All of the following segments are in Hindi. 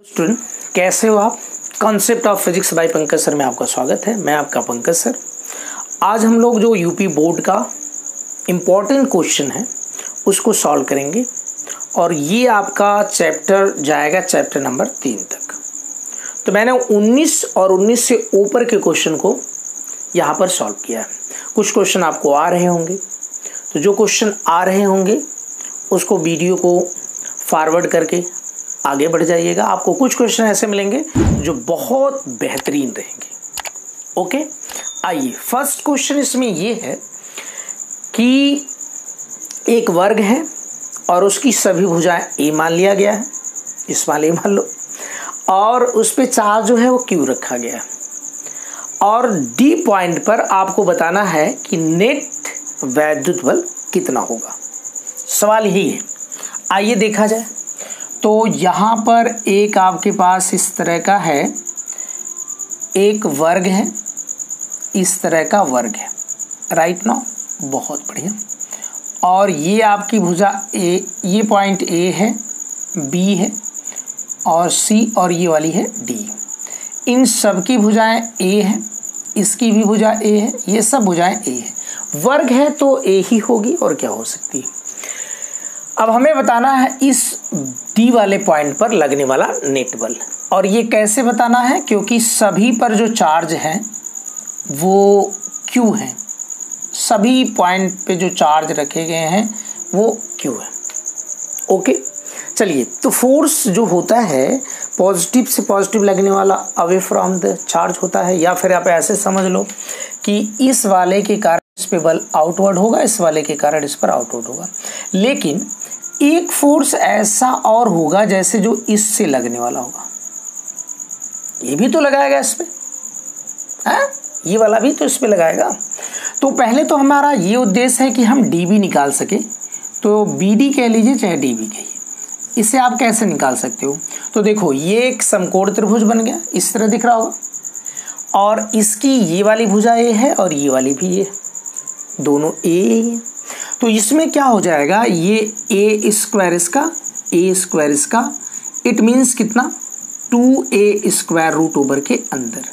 स्टूडेंट कैसे हो आप। Concept of physics bye Pankaj sir में आपका स्वागत है। मैं आपका पंकज सर। आज हम लोग जो यूपी बोर्ड का इम्पॉर्टेंट क्वेश्चन है उसको सॉल्व करेंगे और ये आपका चैप्टर जाएगा चैप्टर नंबर 3 तक। तो मैंने 19 और 19 से ऊपर के क्वेश्चन को यहाँ पर सॉल्व किया है। कुछ क्वेश्चन आपको आ रहे होंगे, तो जो क्वेश्चन आ रहे होंगे उसको वीडियो को फॉरवर्ड करके आगे बढ़ जाइएगा। आपको कुछ क्वेश्चन ऐसे मिलेंगे जो बहुत बेहतरीन रहेंगे। ओके, आइए फर्स्ट क्वेश्चन इसमें ये है कि एक वर्ग है और उसकी सभी भुजाएं ए मान लिया गया है, इस वाले मान लो, और उस पे चार्ज जो है वो क्यू रखा गया है और डी पॉइंट पर आपको बताना है कि नेट वैद्युत बल कितना होगा। सवाल यही है, आइए देखा जाए। तो यहाँ पर एक आपके पास इस तरह का है, एक वर्ग है, इस तरह का वर्ग है, राइट ना, बहुत बढ़िया। और ये आपकी भुजा ए, ये पॉइंट ए है, बी है और सी, और ये वाली है डी। इन सब की भुजाएं ए है, इसकी भी भुजा ए है, ये सब भुजाएं ए है। वर्ग है तो ए ही होगी और क्या हो सकती है। अब हमें बताना है इस डी वाले पॉइंट पर लगने वाला नेट बल, और ये कैसे बताना है, क्योंकि सभी पर जो चार्ज है वो क्यू है, सभी पॉइंट पे जो चार्ज रखे गए हैं वो क्यू है। ओके, चलिए। तो फोर्स जो होता है पॉजिटिव से पॉजिटिव लगने वाला अवे फ्रॉम द चार्ज होता है, या फिर आप ऐसे समझ लो कि इस वाले के कारण इस पे बल आउटवर्ड होगा, इस वाले के कारण इस पर आउटवर्ड होगा। लेकिन एक फोर्स ऐसा और होगा जैसे जो इससे लगने वाला होगा, ये भी तो लगाएगा इस पे, है? ये वाला भी तो इस पे लगाएगा। तो पहले तो हमारा ये उद्देश्य है कि हम डीबी निकाल सके, तो बीडी कह लीजिए चाहे डीबी कहिए। इसे आप कैसे निकाल सकते हो, तो देखो ये एक समकोण त्रिभुज बन गया, इस तरह दिख रहा होगा, और इसकी ये वाली भुजा ए है और ये वाली भी ए, दोनों ए। तो इसमें क्या हो जाएगा, ये ए स्क्वायर इसका, ए स्क्वायर इसका, इट मीन्स कितना 2a स्क्वायर रूट ओवर के अंदर,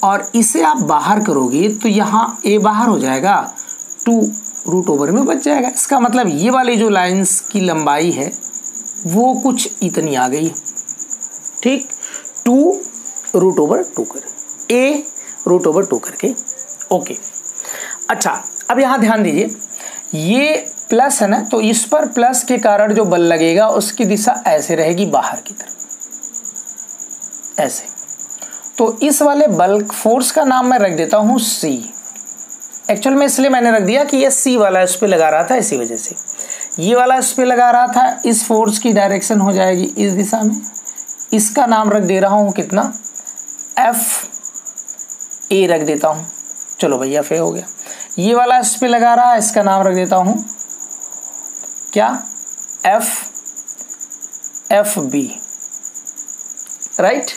और इसे आप बाहर करोगे तो यहाँ a बाहर हो जाएगा, 2 रूट ओवर में बच जाएगा। इसका मतलब ये वाली जो लाइंस की लंबाई है वो कुछ इतनी आ गई है, ठीक, 2 रूट ओवर 2 कर, a रूट ओवर 2 करके। ओके, अच्छा अब यहाँ ध्यान दीजिए, ये प्लस है ना, तो इस पर प्लस के कारण जो बल लगेगा उसकी दिशा ऐसे रहेगी बाहर की तरफ, ऐसे। तो इस वाले बल फोर्स का नाम मैं रख देता हूं C। एक्चुअल में इसलिए मैंने रख दिया कि ये C वाला इस पे लगा रहा था, इसी वजह से ये वाला इस पे लगा रहा था। इस फोर्स की डायरेक्शन हो जाएगी इस दिशा में, इसका नाम रख दे रहा हूं कितना, FA रख देता हूं। चलो भैया FA हो गया। ये वाला इस पे लगा रहा है, इसका नाम रख देता हूं क्या, FB, राइट।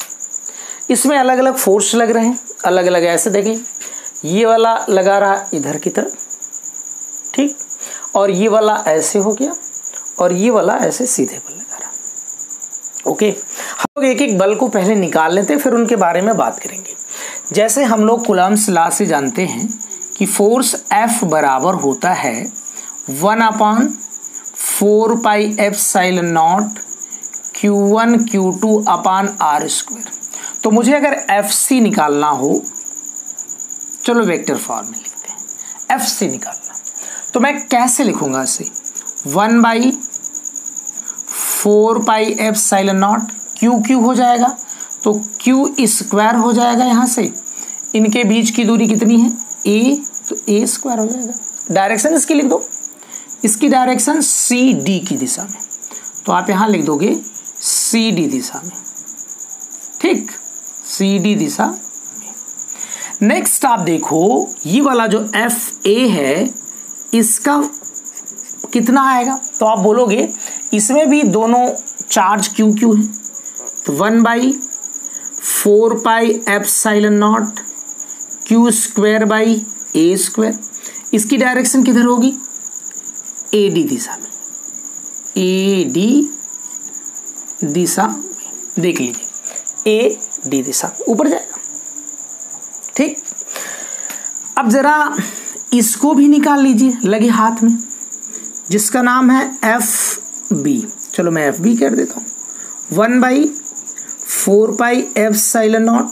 इसमें अलग अलग फोर्स लग रहे हैं, अलग अलग, ऐसे देखें, ये वाला लगा रहा इधर की तरफ, ठीक, और ये वाला ऐसे हो गया, और ये वाला ऐसे सीधे पर लगा रहा। ओके, हम लोग एक एक बल को पहले निकाल लेते हैं, फिर उनके बारे में बात करेंगे। जैसे हम लोग कूलम्ब्स लॉ से जानते हैं कि फोर्स F बराबर होता है 1/4 pi epsilon not Q1 Q2 upon R square. तो मुझे अगर FC निकालना हो, चलो वेक्टर फॉर्म में लिखते हैं, FC निकालना, तो मैं कैसे लिखूंगा इसे, 1/4 पाई एप्सिलॉन नॉट, Q हो जाएगा तो Q स्क्वायर हो जाएगा, यहाँ से इनके बीच की दूरी कितनी है A, तो A स्क्वायर हो जाएगा। डायरेक्शन इसकी लिख दो, इसकी डायरेक्शन CD की दिशा में, तो आप यहाँ लिख दोगे CD दिशा में, ठीक, CD दिशा में। नेक्स्ट आप देखो, ये वाला जो FA है इसका कितना आएगा, तो आप बोलोगे इसमें भी दोनों चार्ज Q है, तो 1/4 pi epsilon not Q square by A square. इसकी डायरेक्शन किधर होगी, AD दिशा में, AD दिशा में। देख लीजिए ए डी दिशा ऊपर जाएगा। ठीक, अब जरा इसको भी निकाल लीजिए लगे हाथ में, जिसका नाम है एफ बी। चलो मैं एफ बी कर देता हूँ। 1/4πε0,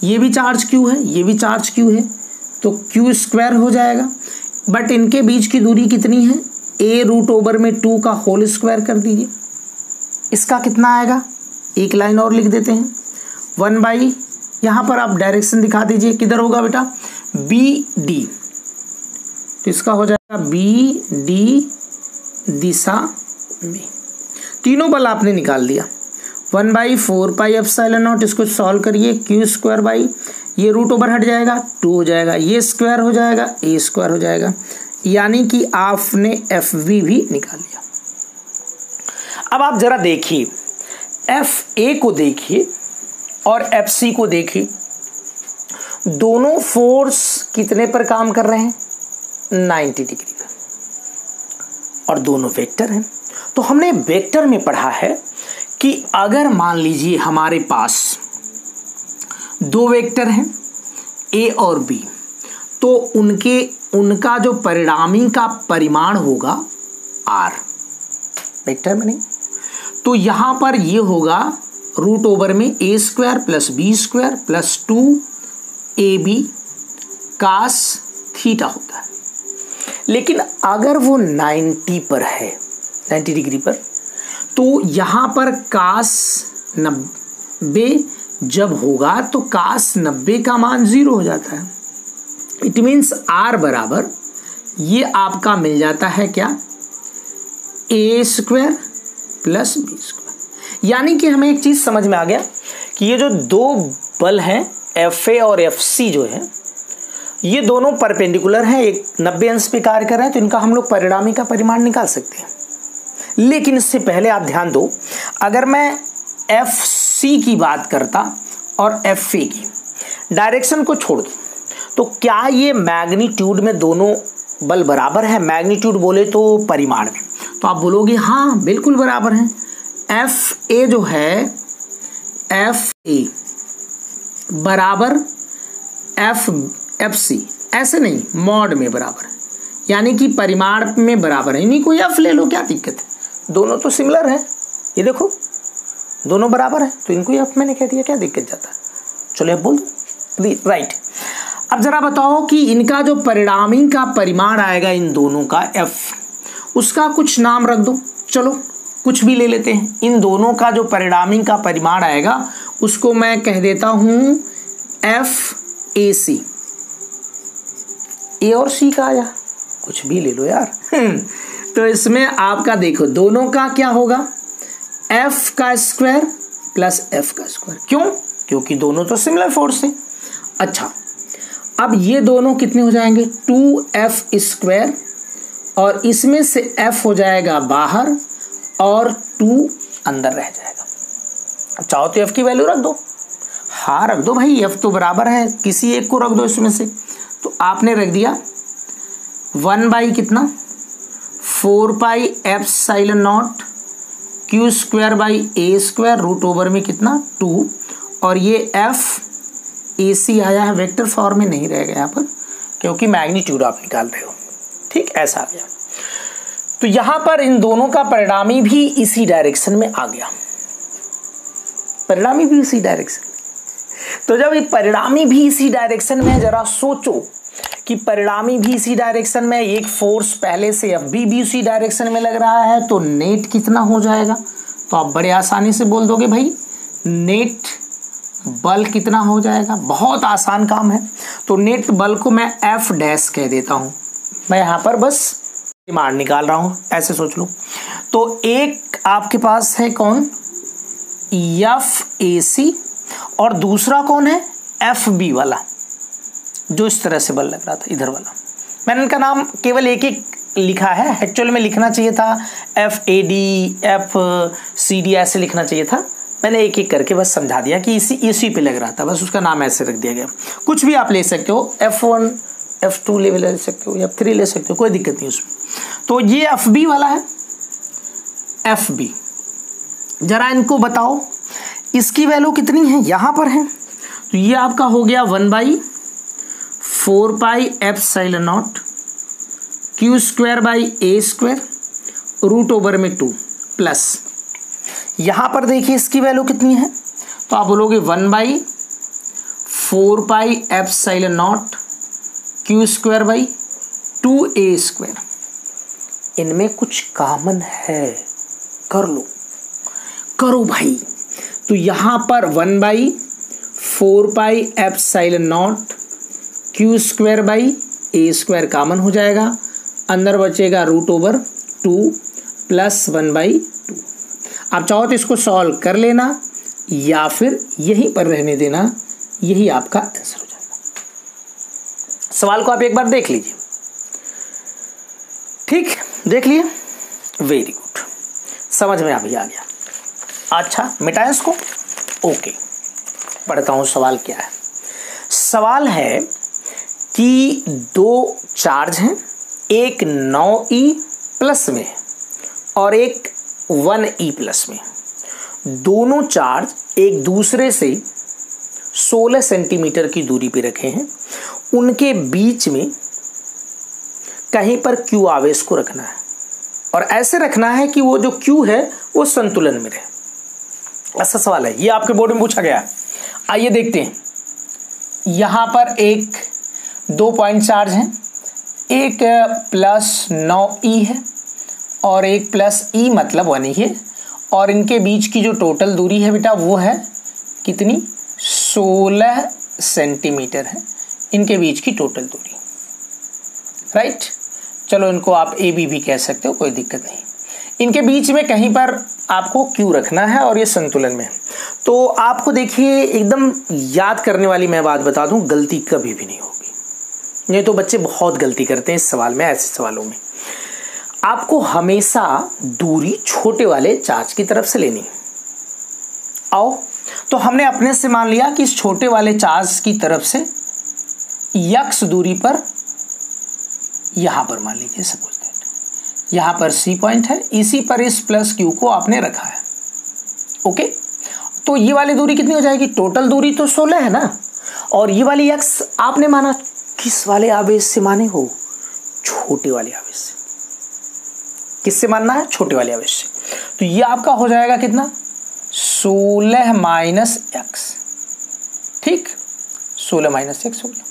ये भी चार्ज क्यू है, ये भी चार्ज क्यू है, तो क्यू स्क्वायर हो जाएगा। बट इनके बीच की दूरी कितनी है, a√2 का होल स्क्वायर कर दीजिए। इसका कितना आएगा, एक लाइन और लिख देते हैं। 1/, यहाँ पर आप डायरेक्शन दिखा दीजिए, किधर होगा बेटा, बी डी, तो इसका हो जाएगा बी डी दिशा में। तीनों बल आपने निकाल दिया। 1/4πε0, इसको सॉल्व करिए, क्यू स्क्वायर बाई, ये रूट ओवर हट जाएगा, 2 हो जाएगा, ये स्क्वायर हो जाएगा, ए स्क्वायर हो जाएगा, यानी कि आपने एफ बी भी निकाल लिया। अब आप जरा देखिए, एफ ए को देखिए और एफ सी को देखिए, दोनों फोर्स कितने पर काम कर रहे हैं, 90 डिग्री पर, और दोनों वेक्टर हैं। तो हमने वेक्टर में पढ़ा है कि अगर मान लीजिए हमारे पास दो वेक्टर हैं ए और बी, तो उनका जो परिणामी का परिमाण होगा आर, वेक्टर में नहीं, तो यहां पर ये होगा √ओवर में a² + b² + 2ab cos theta होता है। लेकिन अगर वो 90 पर है, 90 डिग्री पर, तो यहां पर cos 90 जब होगा तो cos 90 का मान 0 हो जाता है। इट मीन्स r बराबर ये आपका मिल जाता है क्या, a² + b²। यानी कि हमें एक चीज समझ में आ गया कि ये जो दो बल हैं एफ ए और एफ सी जो है, ये दोनों परपेंडिकुलर हैं, एक 90 अंश पे कार्य कर रहे हैं, तो इनका हम लोग परिणामी का परिमाण निकाल सकते हैं। लेकिन इससे पहले आप ध्यान दो, अगर मैं एफ सी की बात करता और एफ ए की, डायरेक्शन को छोड़ दो, तो क्या ये मैग्नीट्यूड में दोनों बल बराबर है? मैग्नीट्यूड बोले तो परिमाण में, तो आप बोलोगे हाँ बिल्कुल बराबर है। एफ ए जो है, एफ ए बराबर एफ सी, ऐसे नहीं, मॉड में बराबर है, यानी कि परिमाण में बराबर है। इन्हीं को एफ ले लो, क्या दिक्कत है, दोनों तो सिमिलर है, ये देखो दोनों बराबर है, तो इनको एफ मैंने कह दिया, क्या दिक्कत जाता है। चलो अब बोल दो, राइट। अब जरा बताओ कि इनका जो परिणामी का परिमाण आएगा इन दोनों का एफ, उसका कुछ नाम रख दो, चलो कुछ भी ले लेते हैं। इन दोनों का जो परिणामी का परिमाण आएगा उसको मैं कह देता हूं एफ ए सी। ए और सी का आया, कुछ भी ले लो यार। तो इसमें आपका देखो दोनों का क्या होगा, एफ का स्क्वायर + एफ का स्क्वायर। क्यों? क्योंकि दोनों तो सिमिलर फोर्स है। अच्छा, अब ये दोनों कितने हो जाएंगे, 2f², और इसमें से f हो जाएगा बाहर और 2 अंदर रह जाएगा। अब चाहो तो f की वैल्यू रख दो, हाँ रख दो भाई, f तो बराबर है, किसी एक को रख दो इसमें से। तो आपने रख दिया 1/, कितना, 4πε0 q² a² √ओवर में कितना, 2, और ये f ए सी आया है, वेक्टर फॉर्म में नहीं रहेगा यहाँ पर, क्योंकि मैग्नीट्यूड आप निकाल रहे हो। ठीक, ऐसा आ गया। तो यहाँ पर इन दोनों का परिणामी भी इसी डायरेक्शन में आ गया, परिणामी भी इसी डायरेक्शन में। तो जब ये परिणामी भी इसी डायरेक्शन में, जरा सोचो कि परिणामी भी इसी डायरेक्शन में, एक फोर्स पहले से अब भी उसी डायरेक्शन में लग रहा है, तो नेट कितना हो जाएगा, तो आप बड़े आसानी से बोल दोगे भाई नेट बल कितना हो जाएगा। बहुत आसान काम है। तो नेट बल को मैं एफ डैश कह देता हूं, मैं यहां पर बस परिमाण निकाल रहा हूं, ऐसे सोच लो। तो एक आपके पास है कौन, एफ ए सी, और दूसरा कौन है, एफ बी वाला, जो इस तरह से बल लग रहा था, इधर वाला। मैंने इनका नाम केवल एक एक लिखा है, एक्चुअल में लिखना चाहिए था F A D, F C D, ऐसे लिखना चाहिए था। मैंने एक एक करके बस समझा दिया कि इसी पे लग रहा था, बस उसका नाम ऐसे रख दिया गया। कुछ भी आप ले सकते हो, F1 F2 लेवल ले सकते हो, F3 ले सकते हो, कोई दिक्कत नहीं उसमें। तो ये FB वाला है, FB। जरा इनको बताओ, इसकी वैल्यू कितनी है, यहाँ पर है, तो ये आपका हो गया 1/4πε0 Q²/a² √/2 प्लस यहाँ पर देखिए इसकी वैल्यू कितनी है, तो आप बोलोगे 1/4πε0 Q²/2a²। इनमें कुछ कॉमन है, कर लो, करो भाई। तो यहाँ पर 1/4πε0 Q²/a² कॉमन हो जाएगा, अंदर बचेगा √/2 प्लस 1/2। आप चाहो तो इसको सॉल्व कर लेना या फिर यहीं पर रहने देना, यही आपका आंसर हो जाएगा। सवाल को आप एक बार देख लीजिए, ठीक, देख लिए, वेरी गुड, समझ में अभी आ गया। अच्छा मिटाएं इसको, ओके, पढ़ता हूं सवाल क्या है। सवाल है कि दो चार्ज हैं, एक 9e प्लस में और एक 1e प्लस में। दोनों चार्ज एक दूसरे से 16 सेंटीमीटर की दूरी पे रखे हैं। उनके बीच में कहीं पर Q आवेश को रखना है और ऐसे रखना है कि वो जो Q है वो संतुलन में रहे। ऐसा सवाल है, ये आपके बोर्ड में पूछा गया है। आइए देखते हैं। यहां पर एक 2 पॉइंट चार्ज हैं, एक प्लस 9e है और एक प्लस e मतलब 1e है, और इनके बीच की जो टोटल दूरी है बेटा वो है कितनी, 16 सेंटीमीटर है इनके बीच की टोटल दूरी, राइट। चलो इनको आप ए बी भी कह सकते हो, कोई दिक्कत नहीं। इनके बीच में कहीं पर आपको Q रखना है और ये संतुलन में है। तो आपको देखिए एकदम याद करने वाली मैं बात बता दूं, गलती कभी भी नहीं होगी। नहीं तो बच्चे बहुत गलती करते हैं इस सवाल में। ऐसे सवालों में आपको हमेशा दूरी छोटे वाले चार्ज की तरफ से लेनी है। आओ, तो हमने अपने से मान लिया कि इस छोटे वाले चार्ज की तरफ से x दूरी पर, यहां पर मान लीजिए सपोज दैट यहां पर C पॉइंट है, इसी पर इस प्लस Q को आपने रखा है, ओके। तो ये वाली दूरी कितनी हो जाएगी, टोटल दूरी तो 16 है ना, और ये वाली x आपने माना किस वाले आवेश से माने हो, छोटे वाले आवेश से। किससे मानना है, छोटे वाले आवेश से। तो ये आपका हो जाएगा कितना, 16 माइनस x, ठीक, 16 माइनस x हो गया।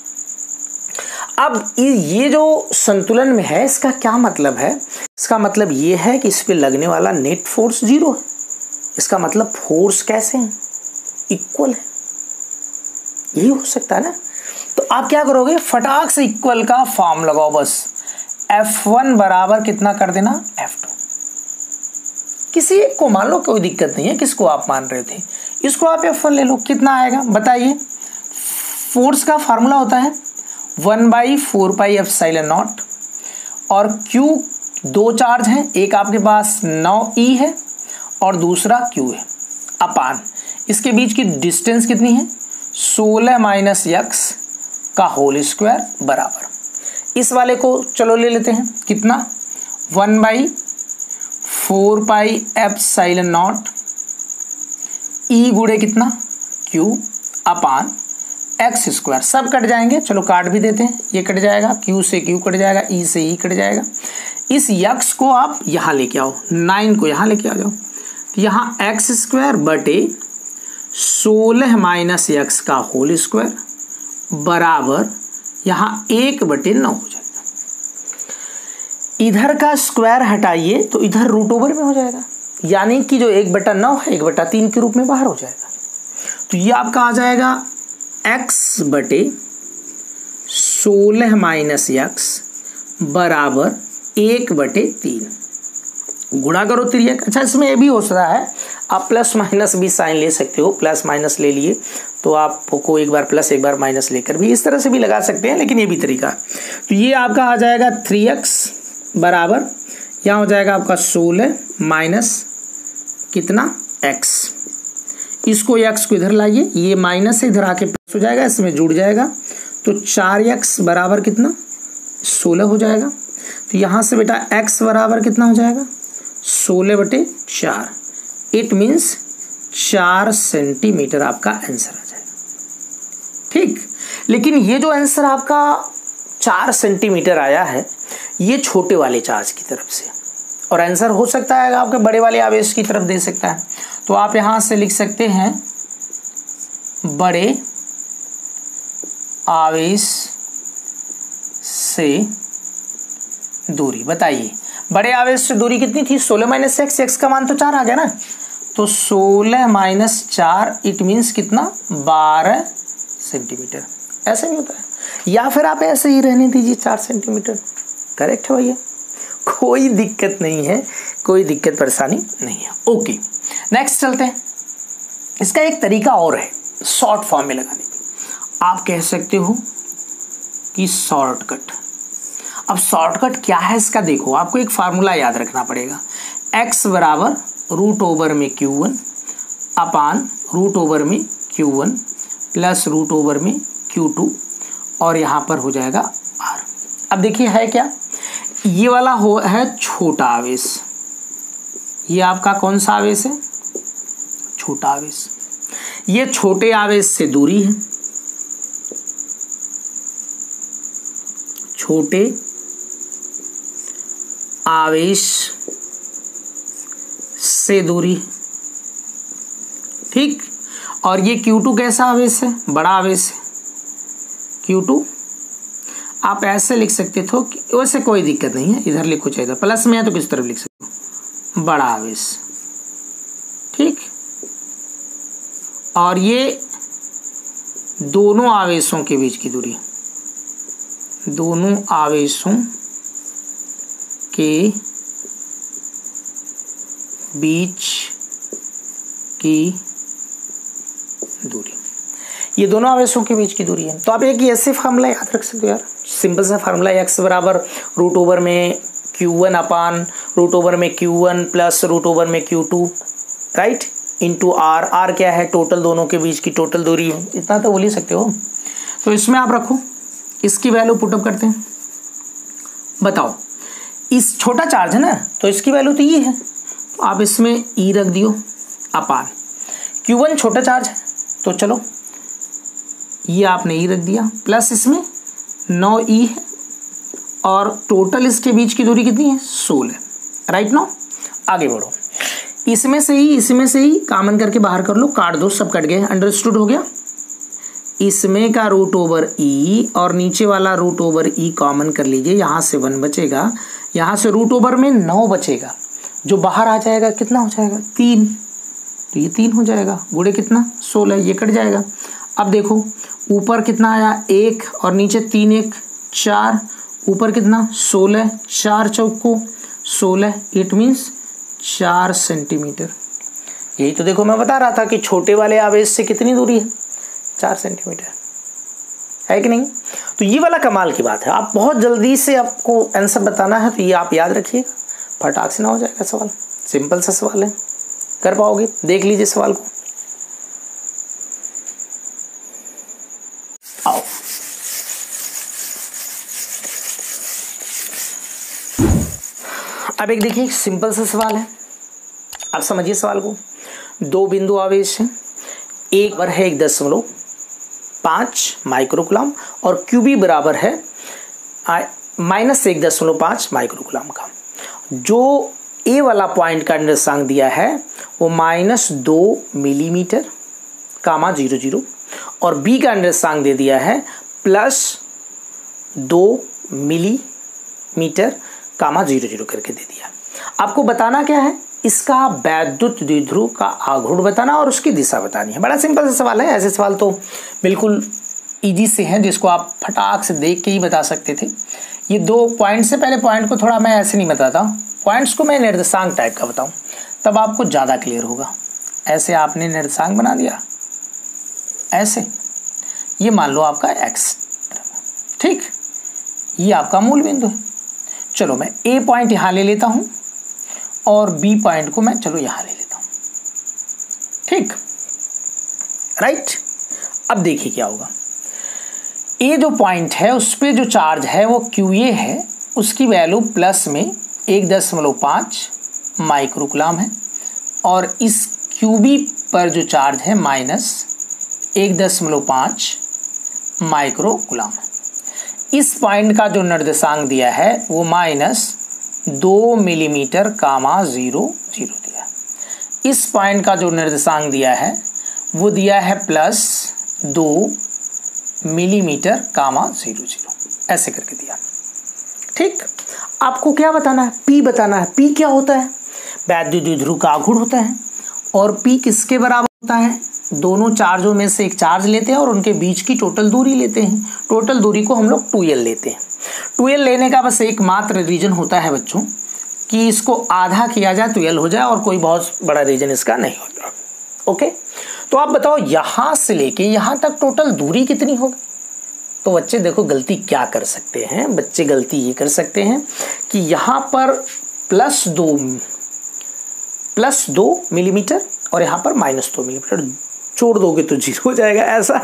अब ये जो संतुलन में है इसका क्या मतलब है, इसका मतलब ये है कि इस पे लगने वाला नेट फोर्स 0 है। इसका मतलब फोर्स कैसे है, इक्वल है, यही हो सकता है ना। तो आप क्या करोगे, फटाक से इक्वल का फॉर्म लगाओ, बस F1 बराबर कितना कर देना, F2। किसी एक को मान लो, कोई दिक्कत नहीं है, किसको आप मान रहे थे, इसको आप F1 ले लो। कितना आएगा बताइए, फोर्स का फार्मूला होता है 1/4πε0 और Q दो चार्ज हैं, एक आपके पास 9e है और दूसरा Q है, अपान इसके बीच की डिस्टेंस कितनी है, 16 माइनस x का होल स्क्वायर बराबर। इस वाले को चलो ले लेते हैं, कितना, 1/4πε0 e गुणे कितना Q अपान एक्स स्क्वायर। सब कट जाएंगे, चलो काट भी देते हैं, ये कट जाएगा, Q से Q कट जाएगा, E से E कट जाएगा। इस x को आप यहाँ लेके आओ, 9 को यहाँ लेके आ जाओ, तो यहाँ एक्स स्क्वायर बटे 16 माइनस x का होल स्क्वायर बराबर यहाँ 1/9 हो जाएगा। इधर का स्क्वायर हटाइए तो इधर √ओवर में हो जाएगा, यानी कि जो 1/9 है 1/3 के रूप में बाहर हो जाएगा। तो ये आपका आ जाएगा x बटे 16 माइनस x बराबर 1/3। गुणा करो 3x। अच्छा इसमें ये भी हो सकता है, आप प्लस माइनस भी साइन ले सकते हो, प्लस माइनस ले लिए तो आपको एक बार प्लस एक बार माइनस लेकर भी इस तरह से भी लगा सकते हैं, लेकिन ये भी तरीका। तो ये आपका आ जाएगा 3x बराबर, यहाँ हो जाएगा आपका 16 माइनस कितना x, इसको x को इधर लाइए, ये माइनस से इधर आके प्लस हो जाएगा, इसमें जुड़ जाएगा, तो 4x बराबर कितना 16 हो जाएगा। तो यहाँ से बेटा x बराबर कितना हो जाएगा 16/4, इट मीन्स 4 सेंटीमीटर आपका आंसर आ जाएगा। ठीक, लेकिन ये जो आंसर आपका 4 सेंटीमीटर आया है ये छोटे वाले चार्ज की तरफ से, और आंसर हो सकता है आपके बड़े वाले आवेश की तरफ दे सकता है। तो आप यहां से लिख सकते हैं बड़े आवेश से दूरी। बताइए बड़े आवेश से दूरी कितनी थी? 16 - x, x का मान तो 4 आ गया ना, तो 16 - 4 इट मीन्स कितना? 12 सेंटीमीटर। ऐसा नहीं होता है, या फिर आप ऐसे ही रहने दीजिए 4 सेंटीमीटर। करेक्ट है भैया, कोई दिक्कत नहीं है, कोई दिक्कत परेशानी नहीं है। ओके, नेक्स्ट चलते हैं। इसका एक तरीका और है शॉर्ट फॉर्म में लगाने की। आप कह सकते हो कि शॉर्टकट। अब शॉर्टकट क्या है इसका देखो, आपको एक फार्मूला याद रखना पड़ेगा। x बराबर √/में q1 अपान √/में q1 प्लस √/में q2 और यहाँ पर हो जाएगा r। अब देखिए है क्या, ये वाला है छोटा आवेश, ये आपका कौन सा आवेश है? छोटा आवेश। ये छोटे आवेश से दूरी है, छोटे आवेश से दूरी। ठीक, और ये Q2 कैसा आवेश है? बड़ा आवेश है Q2। आप ऐसे लिख सकते थे कि वैसे कोई दिक्कत नहीं है, इधर लिखो चाहे प्लस में है तो किस तरफ लिख सकते हो? बड़ा आवेश। ठीक, और ये दोनों आवेशों के बीच की दूरी, दोनों आवेशों के बीच की दूरी, ये दोनों आवेशों के बीच की दूरी है। तो आप एक ऐसे फार्मूला याद रख सकते हो यार, सिंपल सा फार्मूला, x बराबर √/में में q1 अपान √/में में q1 प्लस √/में में q2 राइट इंटू r क्या है? टोटल दोनों के बीच की टोटल दूरी है। इतना तो बोल ही सकते हो। तो इसमें आप रखो, इसकी वैल्यू पुटअप करते हैं। बताओ, इस छोटा चार्ज है ना, तो इसकी वैल्यू तो ये है, तो आप इसमें e रख दियो अपान q1 छोटा चार्ज है, तो चलो ये आपने e रख दिया, प्लस इसमें 9e है और टोटल इसके बीच की दूरी कितनी है? 16। राइट नो, आगे बढ़ो। इसमें से ही कॉमन करके बाहर कर लो, काट दो, सब कट गए, अंडरस्टूड हो गया। इसमें का √/e और नीचे वाला √/e कॉमन कर लीजिए, यहाँ से 1 बचेगा, यहाँ से √/में 9 बचेगा, जो बाहर आ जाएगा कितना हो जाएगा? 3। तो ये 3 हो जाएगा, गुणे कितना? 16, ये कट जाएगा। अब देखो ऊपर कितना आया? 1 और नीचे 3 1 4, ऊपर कितना? 16, 4 चौको 16, इट मीन्स 4 सेंटीमीटर। यही तो देखो मैं बता रहा था कि छोटे वाले आवेश से कितनी दूरी है? 4 सेंटीमीटर, है कि नहीं? तो ये वाला कमाल की बात है। आप बहुत जल्दी से आपको आंसर बताना है, तो ये आप याद रखिएगा, फटाक से ना हो जाएगा सवाल। सिंपल सा सवाल है, कर पाओगे? देख लीजिए सवाल को। आओ, अब एक देखिए सिंपल सा सवाल है, आप समझिए सवाल को। 2 बिंदु आवेश है, एक बार है 1.5 माइक्रोकूलम और QB बराबर है -1.5 माइक्रोकूलम का। जो ए वाला पॉइंट का निर्देशांक दिया है वो -2 मिलीमीटर कामा 00 और बी का निर्देशांक दे दिया है +2 मिलीमीटर कामा 00 करके दे दिया। आपको बताना क्या है? इसका वैद्युत द्विध्रुव का आघूर्ण बताना और उसकी दिशा बतानी है। बड़ा सिंपल सा सवाल है, ऐसे सवाल तो बिल्कुल इजी से हैं जिसको आप फटाक से देख के ही बता सकते थे। ये 2 पॉइंट से पहले पॉइंट को थोड़ा मैं ऐसे नहीं बताता, पॉइंट्स को मैं निर्देशांक टाइप का बताऊं, तब आपको ज़्यादा क्लियर होगा। ऐसे आपने निर्देशांक बना दिया, ऐसे ये मान लो आपका x, ठीक, ये आपका मूल बिंदु है। चलो मैं ए पॉइंट यहाँ ले लेता हूँ और बी पॉइंट को मैं चलो यहाँ ले लेता हूँ, ठीक, राइट। अब देखिए क्या होगा। ए जो पॉइंट है उस पर जो चार्ज है वो QA है, उसकी वैल्यू प्लस में 1.5 माइक्रोकूलम है और इस QB पर जो चार्ज है -1.5 माइक्रो कूलम। इस पॉइंट का जो निर्देशांक दिया है वो -2 मिलीमीटर कामा 0 दिया। इस पॉइंट का जो निर्देशांक दिया है वो दिया है +2 मिलीमीटर कामा 0 ऐसे करके दिया। ठीक, आपको क्या बताना है? P बताना है। P क्या होता है? वैद्युत द्विध्रुव का आघूर्ण होता है। और P किसके बराबर होता है? दोनों चार्जों में से एक चार्ज लेते हैं और उनके बीच की टोटल दूरी लेते हैं। टोटल दूरी को हम लोग 2L लेते हैं। 2L लेने का बस एकमात्र रीजन होता है बच्चों कि इसको आधा किया जाए तो L हो जाए, और कोई बहुत बड़ा रीजन इसका नहीं होता। ओके, तो आप बताओ यहाँ से लेके यहाँ तक टोटल दूरी कितनी होगी? तो बच्चे देखो गलती क्या कर सकते हैं। बच्चे गलती ये कर सकते हैं कि यहाँ पर +2 मिलीमीटर और यहाँ पर -2 मिलीमीटर छोड़ दोगे तो 0 हो जाएगा। ऐसा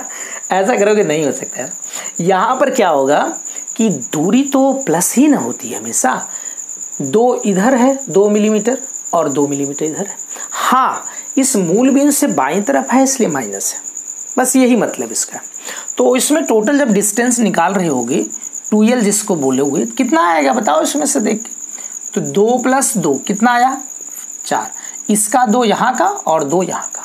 करोगे नहीं हो सकता है। यहाँ पर क्या होगा कि दूरी तो प्लस ही ना होती है हमेशा। 2 इधर है 2 मिलीमीटर और 2 मिलीमीटर इधर है। हाँ, इस मूल बिंदु से बाईं तरफ है इसलिए माइनस है, बस यही मतलब इसका। तो इसमें टोटल जब डिस्टेंस निकाल रहे होगे 2L जिसको बोले हुए, कितना आएगा बताओ इसमें से देख के? तो 2 + 2 कितना आया? 4। इसका 2 यहाँ का और 2 यहाँ का।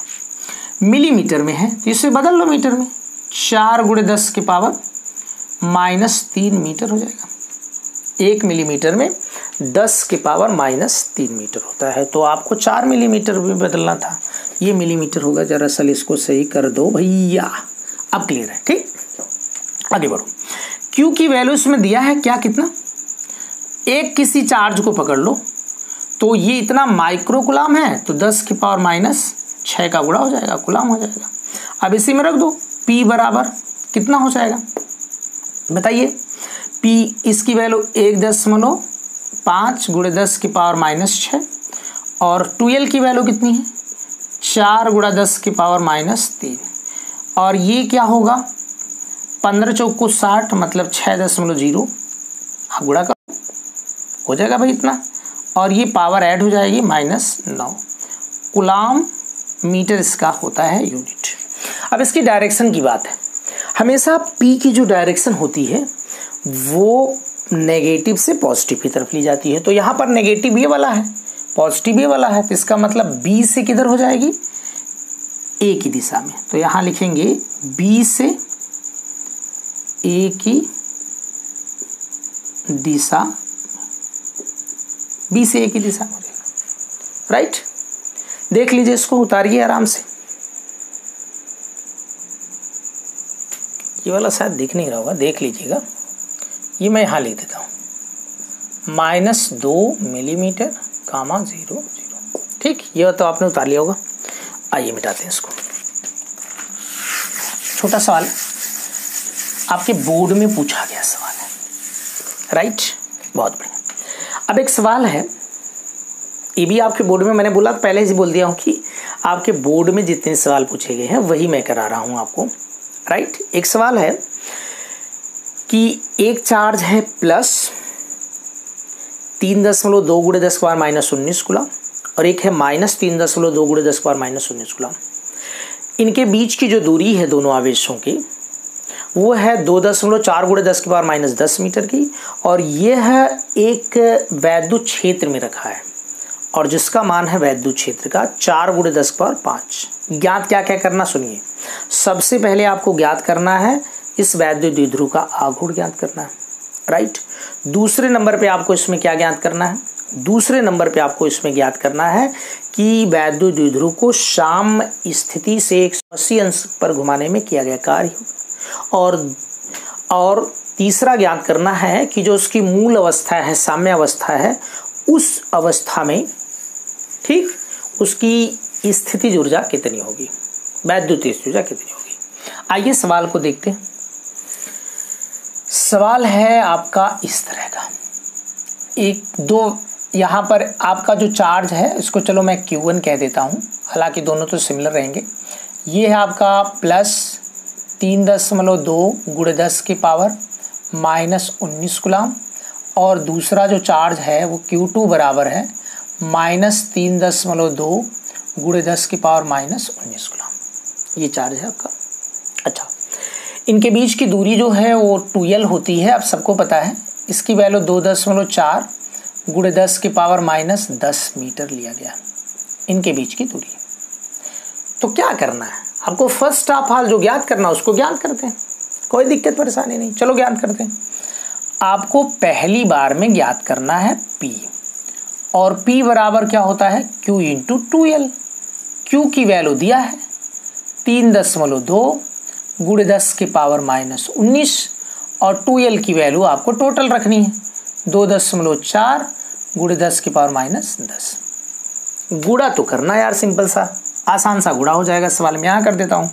मिलीमीटर में है तो इसे बदल लो मीटर में। 4 × 10 की पावर -3 मीटर हो जाएगा। 1 मिलीमीटर में 10 की पावर -3 मीटर होता है। तो आपको 4 मिलीमीटर भी बदलना था, ये मिलीमीटर होगा। दरअसल इसको सही कर दो भैया। अब क्लियर है? ठीक, आगे बढ़ो। Q की वैल्यू इसमें दिया है क्या, कितना? एक किसी चार्ज को पकड़ लो तो ये इतना माइक्रो कूलम है तो 10 की पावर -6 का गुणा हो जाएगा, कूलम हो जाएगा। अब इसी में रख दो। P बराबर कितना हो जाएगा बताइए? P इसकी वैल्यू 1.5 × 10 की पावर -6 और 2L की वैल्यू कितनी है? 4 × 10 की पावर -3। और ये क्या होगा? 15 चौको 60 मतलब 6.0। आप गुणा करो, हो जाएगा भाई इतना। और ये पावर ऐड हो जाएगी -9 कूलम मीटर इसका होता है यूनिट। अब इसकी डायरेक्शन की बात है। हमेशा P की जो डायरेक्शन होती है वो नेगेटिव से पॉजिटिव की तरफ ली जाती है। तो यहाँ पर नेगेटिव ये वाला है, पॉजिटिव ये वाला है, तो इसका मतलब B से किधर हो जाएगी? A की दिशा में। तो यहाँ लिखेंगे B से A की दिशा, B से A की दिशा में हो जाएगा। राइट, देख लीजिए, इसको उतारिए आराम से। ये वाला शायद दिख नहीं रहा होगा, देख लीजिएगा। ये मैं यहाँ लिख देता हूँ -2 मिलीमीटर कामा 0 ठीक, ये तो आपने उतार लिया होगा। आइए मिटाते हैं इसको। छोटा सवाल आपके बोर्ड में पूछा गया सवाल है। राइट, बहुत बढ़िया। अब एक सवाल है, ये भी आपके बोर्ड में, मैंने बोला पहले ही बोल दिया हूँ कि आपके बोर्ड में जितने सवाल पूछे गए हैं वही मैं करा रहा हूँ आपको। राइट, एक सवाल है कि एक चार्ज है +3.2 × 10 की पावर -19 कूलम और एक है -3.2 × 10 की पावर -19 कूलम। इनके बीच की जो दूरी है दोनों आवेशों की वो है 2.4 × 10 की पावर -10 मीटर की, और ये है एक वैद्युत क्षेत्र में रखा है और जिसका मान है वैद्युत क्षेत्र का 4 × 10 की पावर 5। ज्ञात क्या क्या करना सुनिए। सबसे पहले आपको ज्ञात करना है इस वैद्युत द्विध्रुव का आघूर्ण ज्ञात करना है। राइट, दूसरे नंबर पे आपको इसमें क्या ज्ञात करना है? दूसरे नंबर पे आपको इसमें ज्ञात करना है कि वैद्युत द्विध्रुव को साम्य स्थिति से 180 अंश पर घुमाने में किया गया कार्य। और तीसरा ज्ञात करना है कि जो उसकी मूल अवस्था है, साम्य अवस्था है, उस अवस्था में ठीक उसकी स्थितिज ऊर्जा कितनी होगी, वैद्युत ऊर्जा कितनी होगी। आइए सवाल को देखते हैं। सवाल है आपका इस तरह का, एक दो यहाँ पर आपका जो चार्ज है इसको चलो मैं Q1 कह देता हूँ, हालांकि दोनों तो सिमिलर रहेंगे। ये है आपका +3.2 × 10 की पावर -19 कूलम और दूसरा जो चार्ज है वो Q2 बराबर है -3.2 गुणे 10 की पावर माइनस 19 कूलम, ये चार्ज है आपका। अच्छा, इनके बीच की दूरी जो है वो 2L होती है, आप सबको पता है। इसकी वैल्यू 2.4 गुणे 10 की पावर माइनस 10 मीटर लिया गया इनके बीच की दूरी। तो क्या करना है आपको, फर्स्ट ऑफ ऑल जो ज्ञात करना है उसको ज्ञात करते हैं, कोई दिक्कत परेशानी नहीं, चलो ज्ञात करते हैं। आपको पहली बार में ज्ञात करना है P, और P बराबर क्या होता है, Q इंटू 2L। Q की वैल्यू दिया है 3.2 गुणे 10 की पावर माइनस 19, और 2L की वैल्यू आपको टोटल रखनी है 2.4 गुणे 10 की पावर माइनस 10। गुणा तो करना यार, सिंपल सा आसान सा गुणा हो जाएगा सवाल में, यहाँ कर देता हूँ।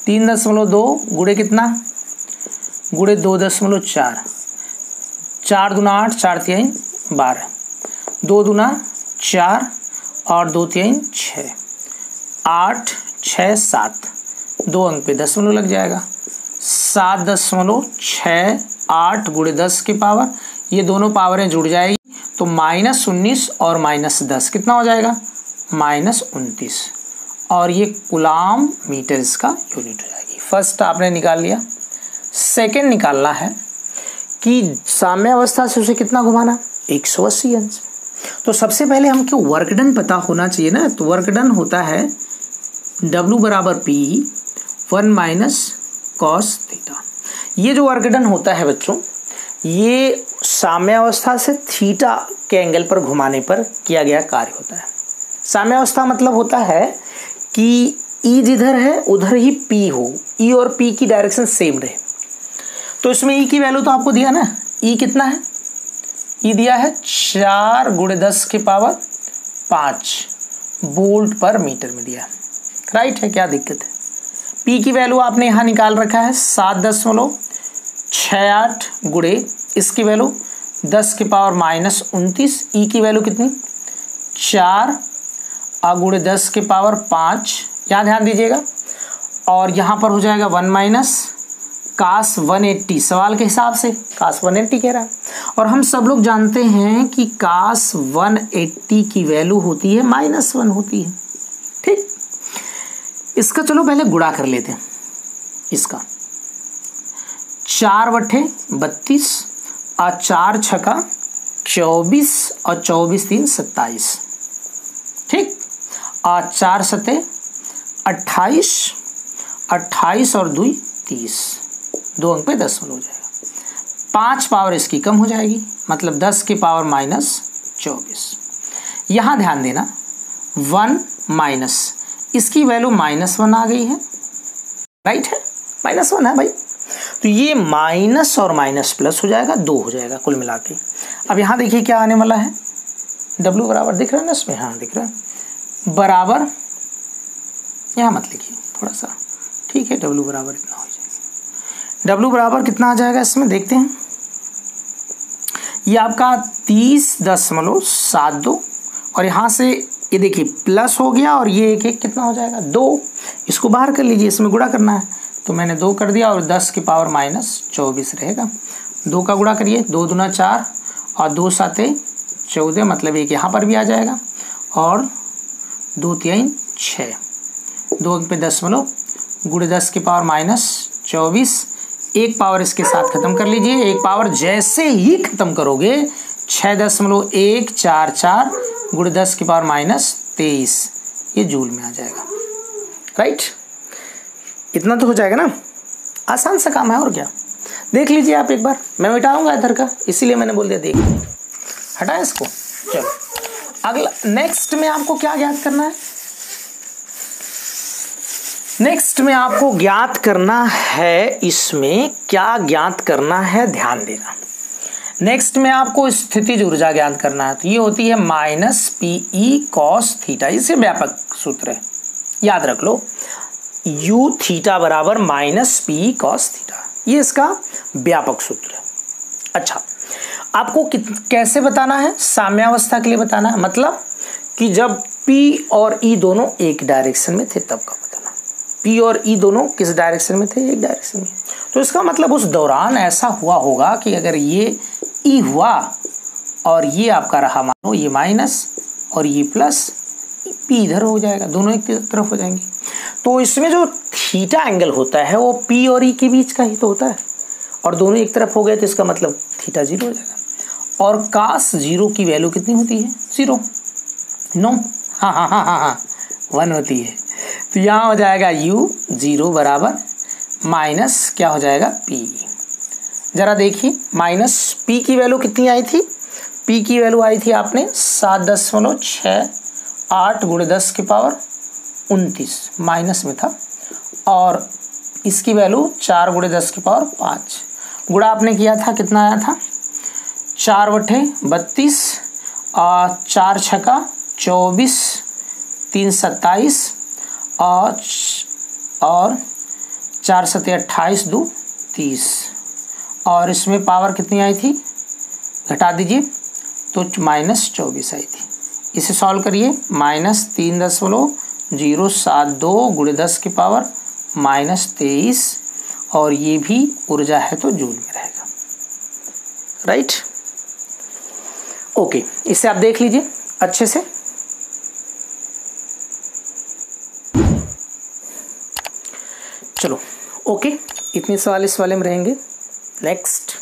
3.2 गुणे कितना, गुणे 2.4, 4 दूना 8, 4 3 12, 2 दूना 4 और 2 3 6, 8 6 7, 2 अंक पे दशमलव लग जाएगा। 7.68 गुणे 10 की पावर, ये दोनों पावरें जुड़ जाएगी तो माइनस 19 और माइनस 10 कितना हो जाएगा, माइनस 29, और ये कूलम मीटर इसका यूनिट हो जाएगी। फर्स्ट आपने निकाल लिया। सेकंड निकालना है कि साम्य अवस्था से उसे कितना घुमाना, 180 अंश। तो सबसे पहले हमको वर्क डन पता होना चाहिए ना, तो वर्क डन होता है W बराबर P 1 माइनस कॉस थीटा। ये जो वर्क डन होता है बच्चों, ये साम्य अवस्था से थीटा के एंगल पर घुमाने पर किया गया कार्य होता है। साम्य अवस्था मतलब होता है कि E जिधर है उधर ही P हो, E और P की डायरेक्शन सेम रहे। तो इसमें E की वैल्यू तो आपको दिया ना, E कितना है, E दिया है 4 गुणे 10 की पावर 5 वोल्ट पर मीटर में दिया, राइट है, क्या दिक्कत है। P की वैल्यू आपने यहाँ निकाल रखा है 7.68 गुणे इसकी वैल्यू 10 की पावर माइनस 29, E की वैल्यू कितनी 4 गुणे 10 की पावर 5, यहाँ ध्यान दीजिएगा, और यहाँ पर हो जाएगा 1 माइनस कास 180, सवाल के हिसाब से कास 180 कह रहा है, और हम सब लोग जानते हैं कि कास 180 की वैल्यू होती है -1 होती है। ठीक, इसका चलो पहले गुणा कर लेते हैं। इसका 4 बटे 32 और 4 छका 24 और 24 3 27, ठीक, और 4 सते 28, 28 और 2 30, 2 अंक पे दशमलव हो जाएगा। 5 पावर इसकी कम हो जाएगी, मतलब 10 की पावर माइनस 24। यहाँ ध्यान देना 1 माइनस इसकी वैल्यू -1 आ गई है, राइट है, -1 है भाई, तो ये माइनस और माइनस प्लस हो जाएगा, 2 हो जाएगा कुल मिला के। अब यहाँ देखिए क्या आने वाला है, W बराबर दिख रहा है ना इसमें, हाँ दिख रहा है, बराबर, यहाँ मत लिखिए थोड़ा सा, ठीक है, W बराबर इतना हो जाएगा। W बराबर कितना आ जाएगा इसमें देखते हैं, ये आपका 30.72, और यहाँ से ये देखिए प्लस हो गया, और ये एक कितना हो जाएगा 2, इसको बाहर कर लीजिए, इसमें गुणा करना है तो मैंने 2 कर दिया, और 10 की पावर माइनस 24 रहेगा। 2 का गुणा करिए, 2 दूना 4 और 2 साते 14, मतलब एक यहाँ पर भी आ जाएगा, और 2 3 6, 2 अंक पे दशमलव गुणे 10 की पावर माइनस 24, एक पावर इसके साथ खत्म कर लीजिए, एक पावर जैसे ही खत्म करोगे 6.144 गुणे 10 की पावर माइनस 23, ये जूल में आ जाएगा, राइट। इतना तो हो जाएगा ना, आसान सा काम है, और क्या। देख लीजिए आप एक बार, मैं मिटाऊंगा इधर का, इसीलिए मैंने बोल दिया देख लीजिए, हटाएं इसको। चलो अगला, नेक्स्ट में आपको क्या ज्ञात करना है, नेक्स्ट में आपको ज्ञात करना है, इसमें क्या ज्ञात करना है ध्यान देना। नेक्स्ट में आपको स्थितिज ऊर्जा ज्ञात करना है, तो ये होती है -PE cos थीटा, इसे व्यापक सूत्र है, याद रख लो, U थीटा बराबर -PE cos थीटा, ये इसका व्यापक सूत्र है। अच्छा, आपको कैसे बताना है, साम्यावस्था के लिए बताना है, मतलब कि जब P और E दोनों एक डायरेक्शन में थे तब का बताना। P और E दोनों किस डायरेक्शन में थे, एक डायरेक्शन में, तो इसका मतलब उस दौरान ऐसा हुआ होगा कि अगर ये E हुआ और ये आपका रहा, मानो ये माइनस और ये प्लस, P इधर हो जाएगा, दोनों एक तरफ हो जाएंगे। तो इसमें जो थीटा एंगल होता है वो P और E के बीच का ही तो होता है, और दोनों एक तरफ हो गए तो इसका मतलब थीटा 0 हो जाएगा। और cos 0 की वैल्यू कितनी होती है? 0। नो, हाँ 1 होती है। तो यहाँ हो जाएगा u 0 बराबर माइनस क्या हो जाएगा P। जरा देखिए माइनस P की वैल्यू कितनी आई थी? P की वैल्यू आई थी आपने 7.68 गुणे 10 की पावर 29 माइनस में था, और इसकी वैल्यू 4 गुणे 10 की पावर 5 गुणा आपने किया था, कितना आया था? 4/32 और 4 छक्का 24, 3 27 और 4 सत्ते 28, 2 30, और इसमें पावर कितनी आई थी? घटा दीजिए तो -24 आई थी। इसे सॉल्व करिए, -3.072 गुणे 10 की पावर -23, और ये भी ऊर्जा है तो जूल में रहेगा, राइट। ओके, इसे आप देख लीजिए अच्छे से। चलो ओके, इतने सवाल इस वाले में रहेंगे। नेक्स्ट,